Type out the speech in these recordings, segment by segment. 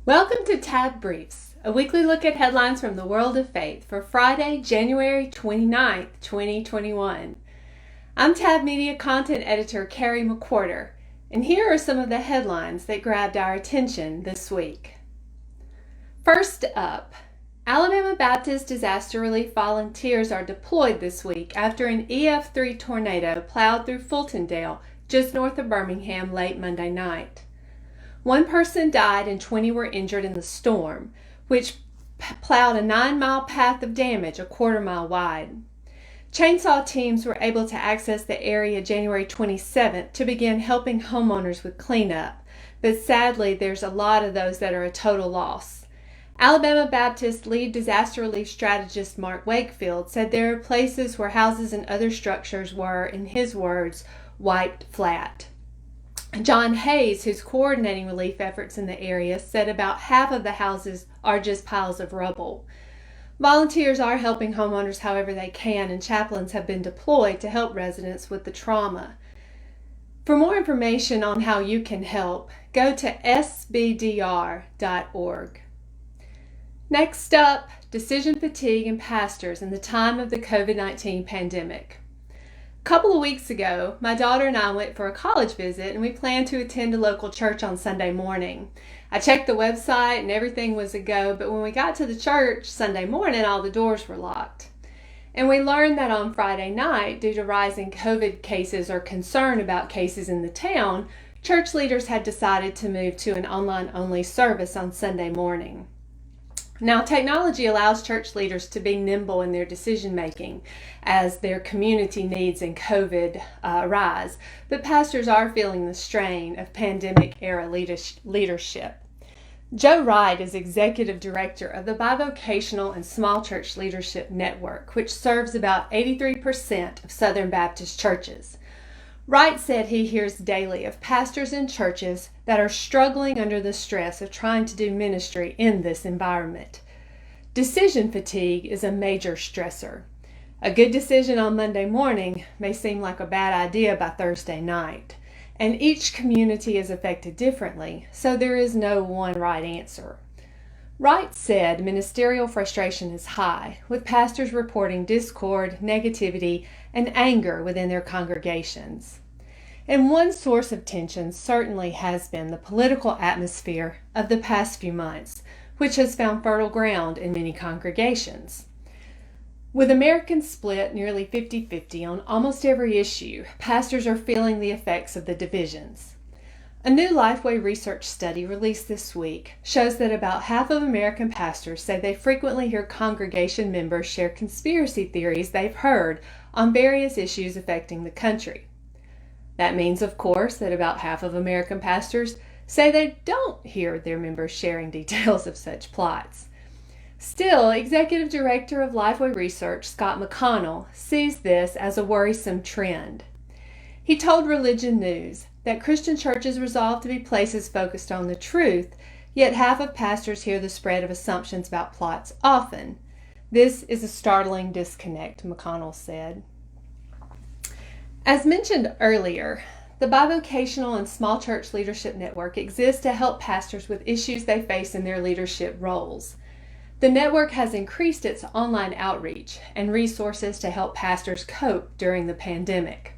Welcome to TAB Briefs, a weekly look at headlines from the world of faith for Friday, January 29th, 2021. I'm TAB Media Content Editor Carrie McWhorter, and here are some of the headlines that grabbed our attention this week. First up, Alabama Baptist Disaster Relief volunteers are deployed this week after an EF3 tornado plowed through Fultondale, just north of Birmingham, late Monday night. One person died and 20 were injured in the storm, which plowed a 9-mile path of damage a quarter-mile wide. Chainsaw teams were able to access the area January 27th to begin helping homeowners with cleanup, but sadly there's a lot of those that are a total loss. Alabama Baptist lead disaster relief strategist Mark Wakefield said there are places where houses and other structures were, in his words, wiped flat. John Hayes, who's coordinating relief efforts in the area, said about half of the houses are just piles of rubble. Volunteers are helping homeowners however they can, and chaplains have been deployed to help residents with the trauma. For more information on how you can help, go to sbdr.org. Next up, decision fatigue in pastors in the time of the COVID-19 pandemic. A couple of weeks ago, my daughter and I went for a college visit and we planned to attend a local church on Sunday morning. I checked the website and everything was a go, but when we got to the church Sunday morning, all the doors were locked. And we learned that on Friday night, due to rising COVID cases or concern about cases in the town, church leaders had decided to move to an online-only service on Sunday morning. Now, technology allows church leaders to be nimble in their decision-making as their community needs and COVID arise, but pastors are feeling the strain of pandemic-era leadership. Joe Wright is Executive Director of the Bivocational and Small Church Leadership Network, which serves about 83% of Southern Baptist churches. Wright said he hears daily of pastors and churches that are struggling under the stress of trying to do ministry in this environment. Decision fatigue is a major stressor. A good decision on Monday morning may seem like a bad idea by Thursday night, and each community is affected differently, so there is no one right answer. Wright said ministerial frustration is high, with pastors reporting discord, negativity, and anger within their congregations. And one source of tension certainly has been the political atmosphere of the past few months, which has found fertile ground in many congregations. With Americans split nearly 50-50 on almost every issue, pastors are feeling the effects of the divisions. A new Lifeway research study released this week shows that about half of American pastors say they frequently hear congregation members share conspiracy theories they've heard on various issues affecting the country. That means, of course, that about half of American pastors say they don't hear their members sharing details of such plots. Still, Executive Director of Lifeway Research, Scott McConnell, sees this as a worrisome trend. He told Religion News that Christian churches resolve to be places focused on the truth, yet half of pastors hear the spread of assumptions about plots often. This is a startling disconnect, McConnell said. As mentioned earlier, the Bivocational and Small Church Leadership Network exists to help pastors with issues they face in their leadership roles. The network has increased its online outreach and resources to help pastors cope during the pandemic.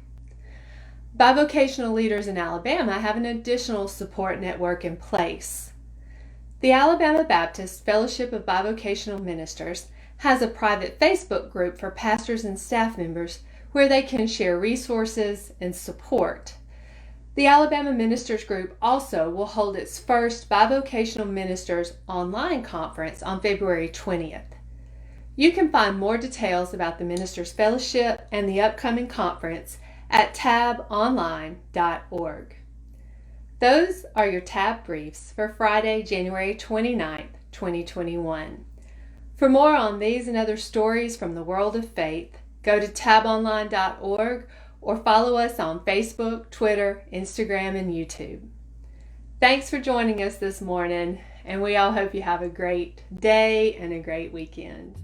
Bivocational leaders in Alabama have an additional support network in place. The Alabama Baptist Fellowship of Bivocational Ministers has a private Facebook group for pastors and staff members where they can share resources and support. The Alabama Ministers Group also will hold its first Bivocational Ministers online conference on February 20th. You can find more details about the Ministers Fellowship and the upcoming conference at tabonline.org. Those are your TAB Briefs for Friday, January 29th, 2021. For more on these and other stories from the world of faith, go to tabonline.org or follow us on Facebook, Twitter, Instagram, and YouTube. Thanks for joining us this morning, and we all hope you have a great day and a great weekend.